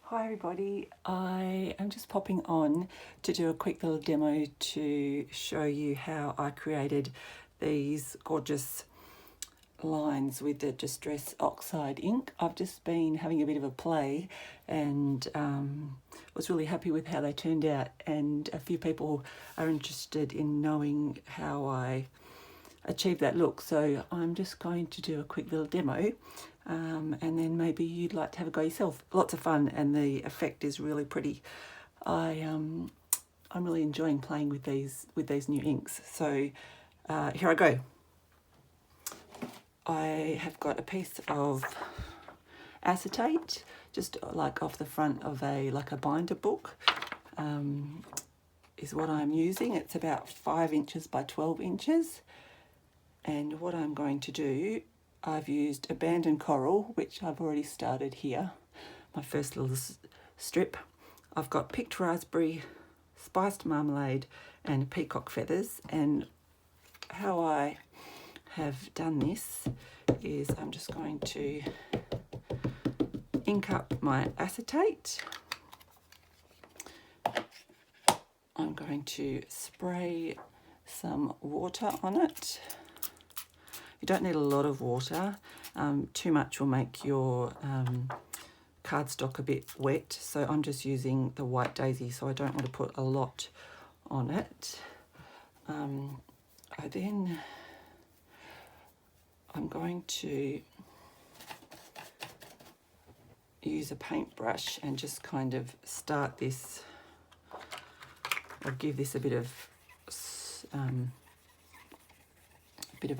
Hi everybody, I am just popping on to do a quick little demo to show you how I created these gorgeous lines with the Distress Oxide ink. I've just been having a bit of a play and was really happy with how they turned out, and a few people are interested in knowing how I achieved that look. So I'm just going to do a quick little demo. And then maybe you'd like to have a go yourself. Lots of fun, and the effect is really pretty. I'm really enjoying playing with these new inks. So here I go. I have got a piece of acetate, just like off the front of a binder book, is what I'm using. It's about 5 inches by 12 inches. And what I'm going to do, I've used abandoned coral, which I've already started here, my first little strip. I've got picked raspberry, spiced marmalade and peacock feathers. And how I have done this is I'm just going to ink up my acetate. I'm going to spray some water on it. You don't need a lot of water. Too much will make your cardstock a bit wet, so I'm just using the white daisy, so I don't want to put a lot on it. I'm going to use a paintbrush and just kind of start this, or give this a bit of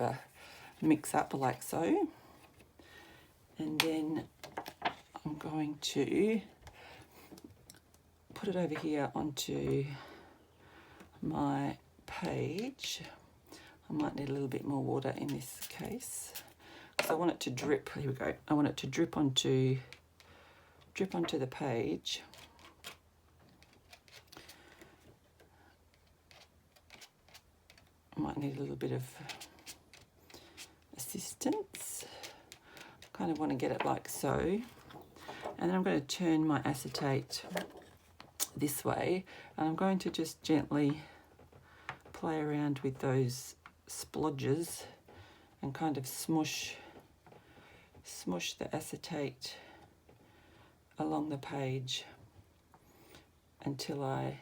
a mix up like so, and then I'm going to put it over here onto my page. I might need a little bit more water in this case because I want it to drip. Here we go. I want it to drip onto the page. I might need a little bit of assistance. Kind of want to get it like so, and then I'm going to turn my acetate this way, and I'm going to just gently play around with those splodges and kind of smush the acetate along the page until I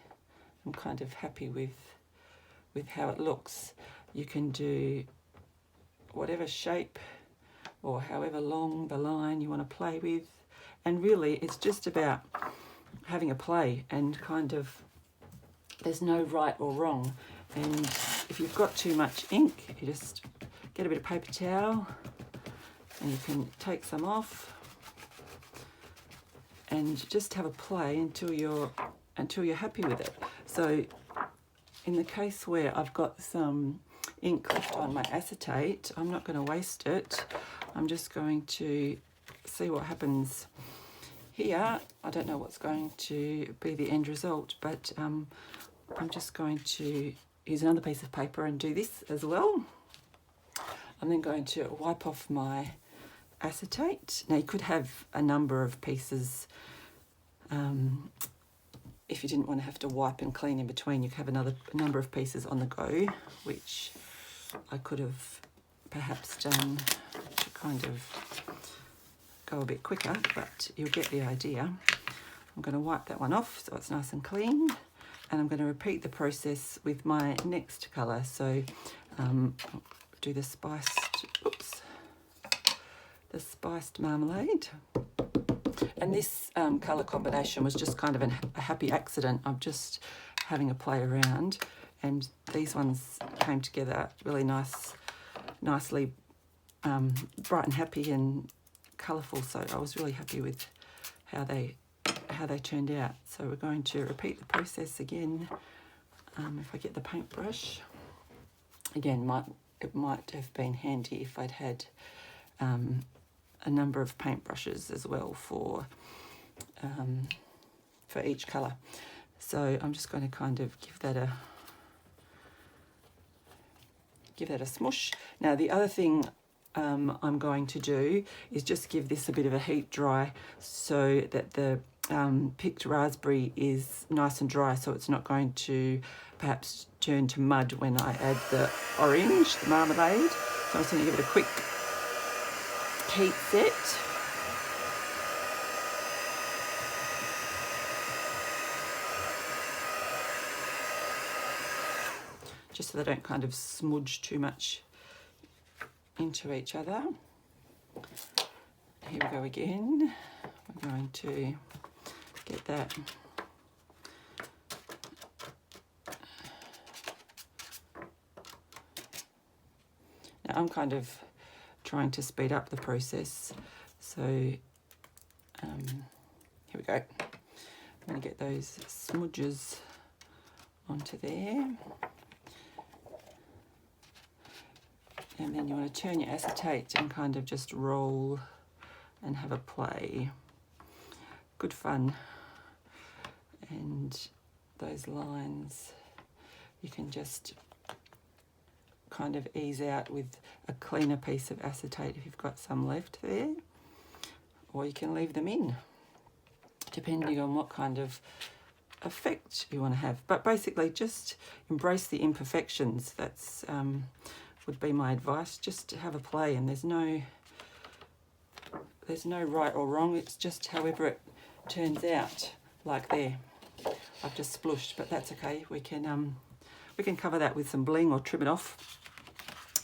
am kind of happy with how it looks. You can do whatever shape or however long the line you want to play with, and really it's just about having a play, and kind of there's no right or wrong. And if you've got too much ink, you just get a bit of paper towel and you can take some off and just have a play until you're happy with it. So in the case where I've got some ink left on my acetate, I'm not going to waste it. I'm just going to see what happens here. I don't know what's going to be the end result, but I'm just going to use another piece of paper and do this as well. I'm then going to wipe off my acetate. Now you could have a number of pieces. If you didn't want to have to wipe and clean in between, you could have a number of pieces on the go, which I could have perhaps done to kind of go a bit quicker, but you'll get the idea. I'm going to wipe that one off so it's nice and clean, and I'm going to repeat the process with my next colour. So do the spiced marmalade. And this colour combination was just kind of a happy accident. I'm just having a play around, and these ones came together really nicely bright and happy and colourful. So I was really happy with how they turned out. So we're going to repeat the process again. If I get the paintbrush again, it might have been handy if I'd had a number of paintbrushes as well for each colour. So I'm just going to kind of give that a smush. Now the other thing I'm going to do is just give this a bit of a heat dry so that the picked raspberry is nice and dry, so it's not going to perhaps turn to mud when I add the orange, the marmalade. So I'm just going to give it a quick heat set. Just so they don't kind of smudge too much into each other. Here we go again. We're going to get that now. I'm kind of trying to speed up the process, so here we go. I'm going to get those smudges onto there. And then you want to turn your acetate and kind of just roll and have a play. Good fun. And those lines you can just kind of ease out with a cleaner piece of acetate if you've got some left there, or you can leave them in depending on what kind of effect you want to have. But basically just embrace the imperfections. That's would be my advice. Just to have a play, and there's no right or wrong. It's just however it turns out. Like there, I've just splooshed, but that's okay. We can cover that with some bling or trim it off.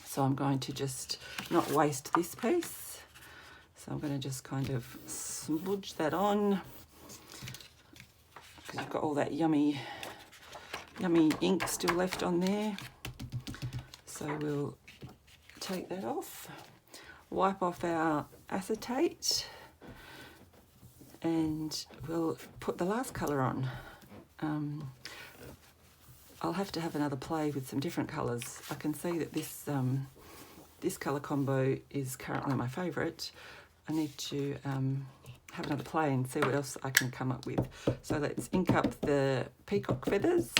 So I'm going to just not waste this piece. So I'm going to just kind of smudge that on, because you've got all that yummy ink still left on there. So we'll take that off, wipe off our acetate, and we'll put the last colour on. I'll have to have another play with some different colours. I can see that this colour combo is currently my favourite. I need to have another play and see what else I can come up with. So let's ink up the peacock feathers.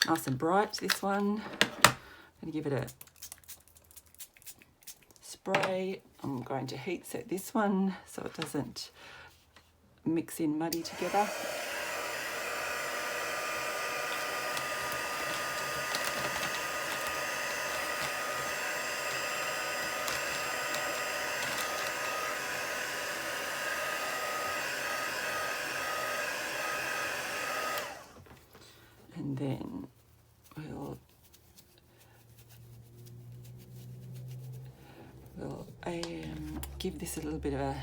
Nice and bright, this one. I'm going to give it a spray. I'm going to heat set this one so it doesn't mix in muddy together. And then we'll give this a little bit of a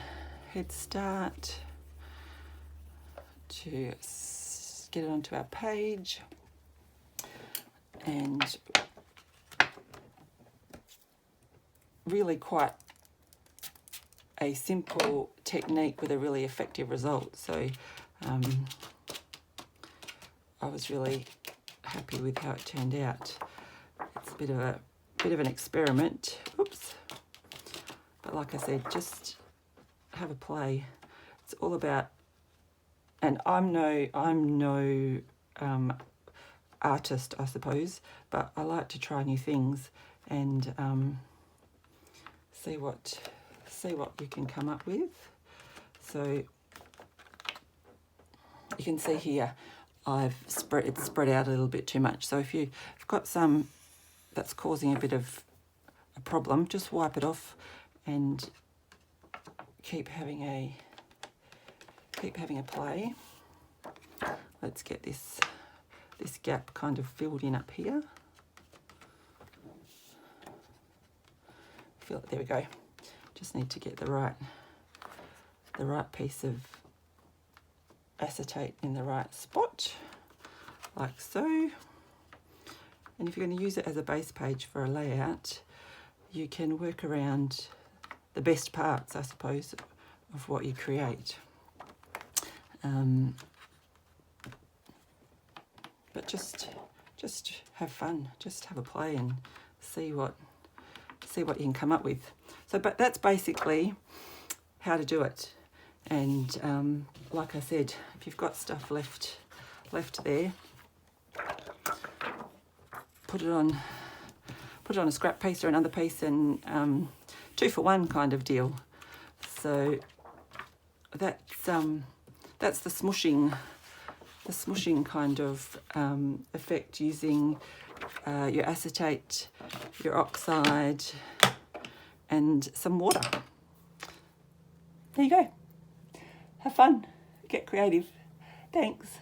head start to get it onto our page, and really quite a simple technique with a really effective result. So I was really happy with how it turned out. It's a bit of an experiment. Oops. But like I said, just have a play. It's all about, and I'm no artist, I suppose, but I like to try new things and see what you can come up with. So you can see here I've spread out a little bit too much. So if you've got some that's causing a bit of a problem, just wipe it off and keep having a play. Let's get this gap kind of filled in up here. There we go. Just need to get the right piece of acetate in the right spot, like so. And if you're going to use it as a base page for a layout, you can work around the best parts, I suppose, of what you create. But just have fun, just have a play and see what you can come up with. So, but that's basically how to do it. And like I said, if you've got stuff left there, put it put it on a scrap piece or another piece, and 2 for 1 kind of deal. So that's the smushing kind of effect, using your acetate, your oxide, and some water. There you go. Have fun. Get creative. Thanks.